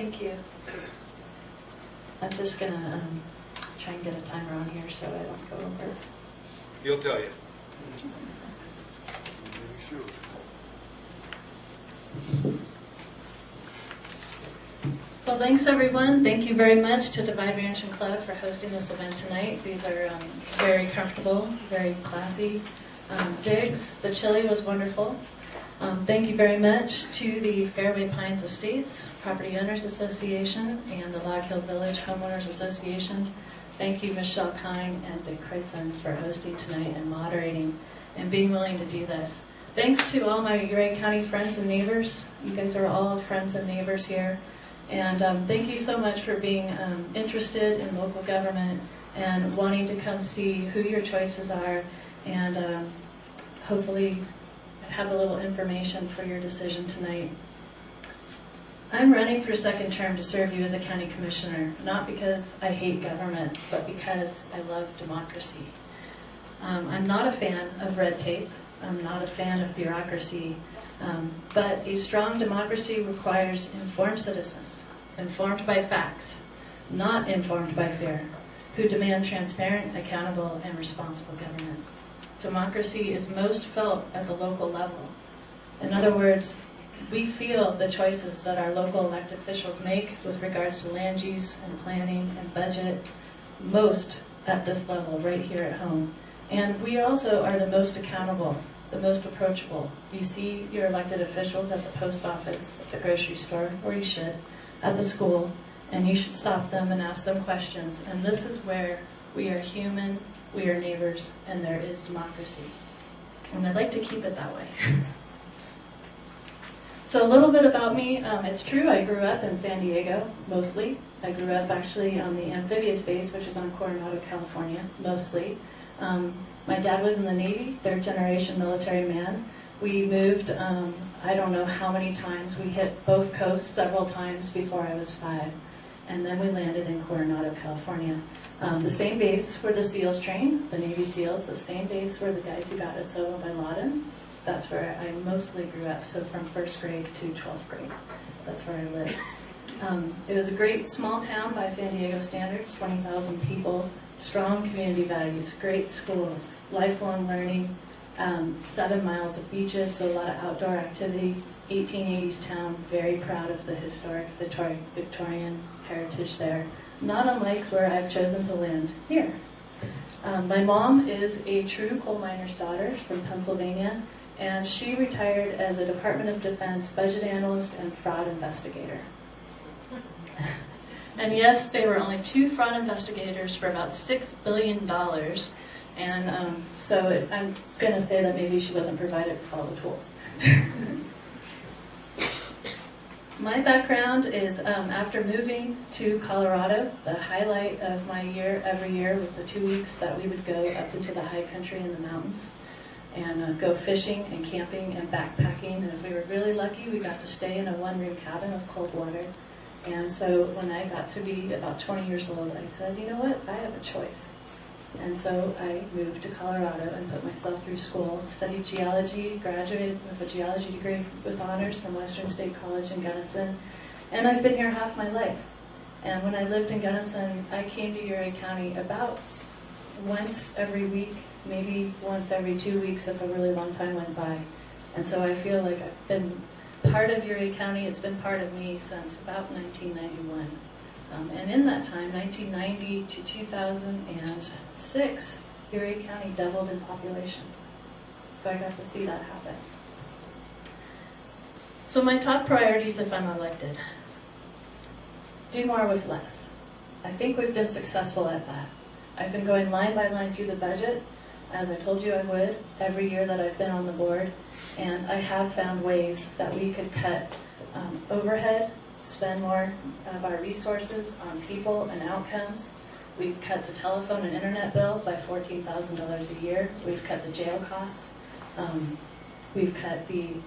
Thank you. I'm just going to try and get a timer on here so I don't go over. He'll tell you. Well, thanks everyone. Thank you very much to Divide Ranch and Club for hosting this event tonight. These are very comfortable, very classy digs. The chili was wonderful. Thank you very much to the Fairway Pines Estates Property Owners Association and the Log Hill Village Homeowners Association. Thank you, Michelle Kine and Dick Kreitzen, for hosting tonight and moderating and being willing to do this. Thanks to all my Ouray County friends and neighbors. You guys are all friends and neighbors here. And thank you so much for being interested in local government and wanting to come see who your choices are and hopefully have a little information for your decision tonight. I'm running for second term to serve you as a county commissioner, not because I hate government, but because I love democracy. I'm not a fan of red tape. I'm not a fan of bureaucracy. But a strong democracy requires informed citizens, informed by facts, not informed by fear, who demand transparent, accountable, and responsible government. Democracy is most felt at the local level. In other words, we feel the choices that our local elected officials make with regards to land use and planning and budget most at this level, right here at home. And we also are the most accountable, the most approachable. You see your elected officials at the post office, at the grocery store, or you should, at the school, and you should stop them and ask them questions. And this is where we are human, we are neighbors, and there is democracy. And I'd like to keep it that way. So a little bit about me. It's true, I grew up in San Diego, mostly. I grew up actually on the amphibious base, which is on Coronado, California, mostly. My dad was in the Navy, third generation military man. We moved, I don't know how many times. We hit both coasts several times before I was 5. And then we landed in Coronado, California. The same base where the SEALs train, the Navy SEALs, the same base where the guys who got us over bin Laden. That's where I mostly grew up, so from 1st grade to 12th grade. That's where I lived. It was a great small town by San Diego standards, 20,000 people, strong community values, great schools, lifelong learning, 7 miles of beaches, so a lot of outdoor activity, 1880s town, very proud of the historic Victorian heritage there, not unlike where I've chosen to land here. My mom is a true coal miner's daughter from Pennsylvania, and she retired as a Department of Defense budget analyst and fraud investigator. And yes, they were only 2 fraud investigators for about $6 billion. And so I'm going to say that maybe she wasn't provided with all the tools. My background is after moving to Colorado, the highlight of my year every year was the 2 weeks that we would go up into the high country in the mountains and go fishing and camping and backpacking. And if we were really lucky, we got to stay in a 1-room cabin with cold water. And so when I got to be about 20 years old, I said, you know what, I have a choice. And so I moved to Colorado and put myself through school, studied geology, graduated with a geology degree with honors from Western State College in Gunnison. And I've been here half my life. And when I lived in Gunnison, I came to Ouray County about once every week, maybe once every 2 weeks if a really long time went by. And so I feel like I've been part of Ouray County. It's been part of me since about 1991. And in that time, 1990 to 2006, Ouray County doubled in population. So I got to see that happen. So my top priorities if I'm elected: do more with less. I think we've been successful at that. I've been going line by line through the budget, as I told you I would, every year that I've been on the board. And I have found ways that we could cut overhead, spend more of our resources on people and outcomes. We've cut the telephone and internet bill by $14,000 a year. We've cut the jail costs. We've cut the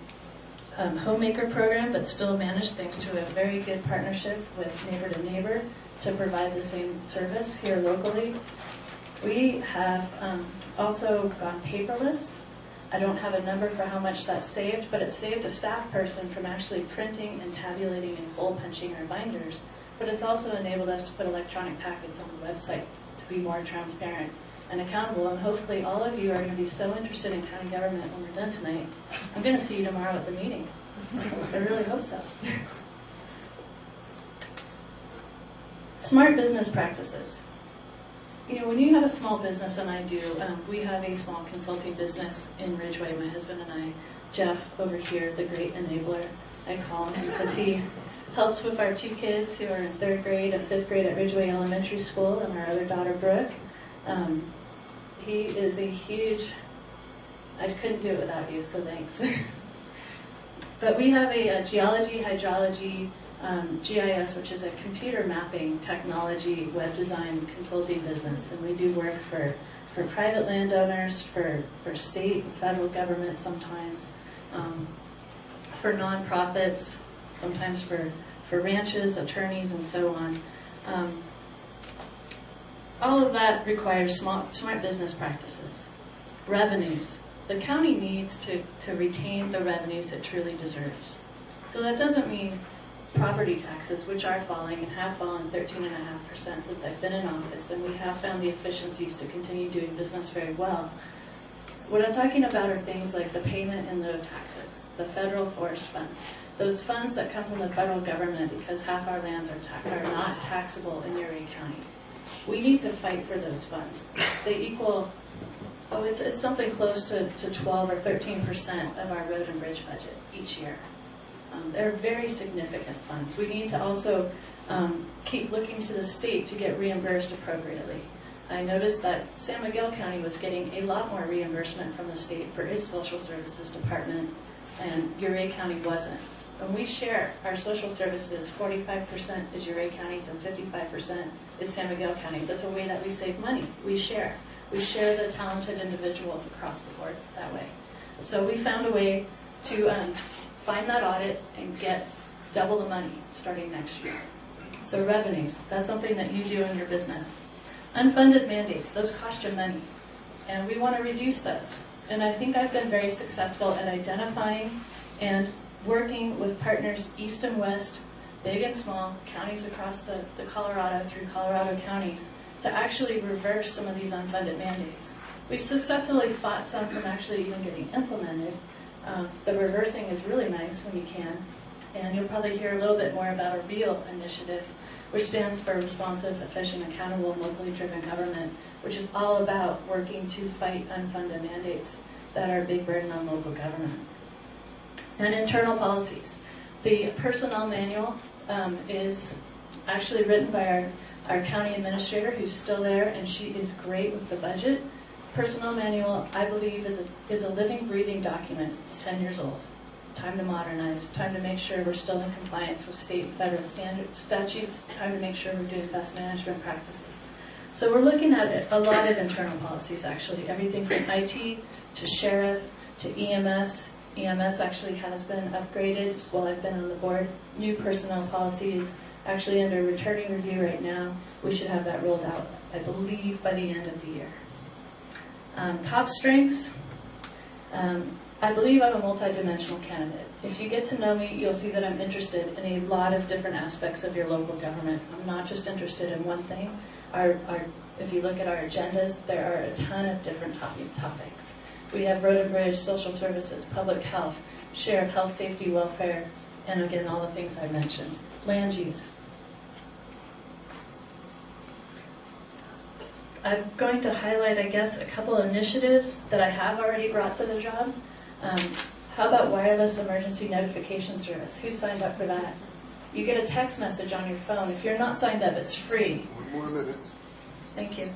homemaker program, but still managed, thanks to a very good partnership with Neighbor to Neighbor, to provide the same service here locally. We have also gone paperless. I don't have a number for how much that saved, but it saved a staff person from actually printing and tabulating and hole punching our binders. But it's also enabled us to put electronic packets on the website to be more transparent and accountable. And hopefully all of you are going to be so interested in county government when we're done tonight. I'm going to see you tomorrow at the meeting. I really hope so. Smart business practices. You know, when you have a small business, and I do, we have a small consulting business in Ridgeway, my husband and I. Jeff over here, the great enabler, I call him, because he helps with our 2 kids who are in 3rd grade and 5th grade at Ridgeway Elementary School, and our other daughter, Brooke. He is a huge, I couldn't do it without you, so thanks. But we have a geology, hydrology, GIS, which is a computer mapping technology, web design consulting business. And we do work for private landowners, for state and federal government sometimes, for nonprofits, sometimes for ranches, attorneys, and so on. All of that requires smart business practices. Revenues. The county needs to retain the revenues it truly deserves. So that doesn't mean property taxes, which are falling and have fallen 13.5% since I've been in office, and we have found the efficiencies to continue doing business very well. What I'm talking about are things like the payment in lieu of taxes, the federal forest funds, those funds that come from the federal government because half our lands are not taxable in Ouray County. We need to fight for those funds. They equal, it's something close to 12 or 13% of our road and bridge budget each year. They're very significant funds. We need to also keep looking to the state to get reimbursed appropriately. I noticed that San Miguel County was getting a lot more reimbursement from the state for its social services department, and Ouray County wasn't. When we share our social services, 45% is Ouray County's and 55% is San Miguel County's. That's a way that we save money. We share. We share the talented individuals across the board that way. So we found a way to find that audit and get double the money starting next year. So revenues, that's something that you do in your business. Unfunded mandates, those cost you money, and we want to reduce those. And I think I've been very successful at identifying and working with partners east and west, big and small, counties across the Colorado through Colorado counties, to actually reverse some of these unfunded mandates. We've successfully fought some from actually even getting implemented. The reversing is really nice when you can, and you'll probably hear a little bit more about a REAL initiative, which stands for Responsive, Efficient, Accountable, Locally Driven Government, which is all about working to fight unfunded mandates that are a big burden on local government. And internal policies. The personnel manual is actually written by our county administrator, who's still there, and she is great with the budget. Personnel manual, I believe, is a living, breathing document. It's 10 years old. Time to modernize, time to make sure we're still in compliance with state and federal statutes, time to make sure we're doing best management practices. So we're looking at a lot of internal policies, actually, everything from IT to sheriff to EMS. EMS actually has been upgraded while I've been on the board. New personnel policies, actually under returning review right now. We should have that rolled out, I believe, by the end of the year. Top strengths. I believe I'm a multidimensional candidate. If you get to know me, you'll see that I'm interested in a lot of different aspects of your local government. I'm not just interested in one thing. If you look at our agendas, there are a ton of different topics. We have road and bridge, social services, public health, sheriff, health, safety, welfare, and again, all the things I mentioned. Land use. I'm going to highlight, I guess, a couple of initiatives that I have already brought to the job. How about wireless emergency notification service? Who signed up for that? You get a text message on your phone. If you're not signed up, it's free. One more minute. Thank you.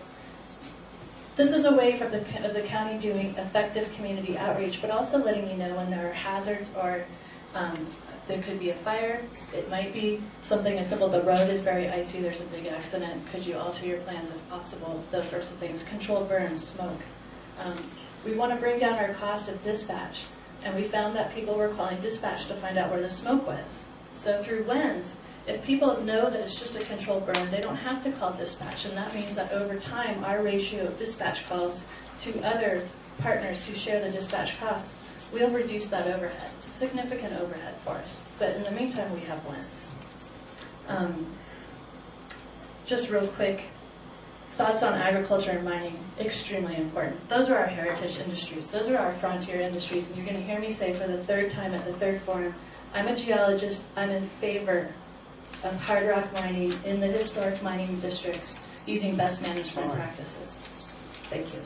This is a way of the county doing effective community outreach, but also letting you know when there are hazards or there could be a fire. It might be something as simple, the road is very icy, there's a big accident. Could you alter your plans if possible? Those sorts of things. Controlled burns, smoke. We want to bring down our cost of dispatch, and we found that people were calling dispatch to find out where the smoke was. So through WENS, if people know that it's just a controlled burn, they don't have to call dispatch, and that means that over time, our ratio of dispatch calls to other partners who share the dispatch costs, we'll reduce that overhead. It's a significant overhead for us. But in the meantime, we have wins. Just real quick, thoughts on agriculture and mining, extremely important. Those are our heritage industries. Those are our frontier industries. And you're going to hear me say for the third time at the third forum, I'm a geologist. I'm in favor of hard rock mining in the historic mining districts using best management practices. Thank you.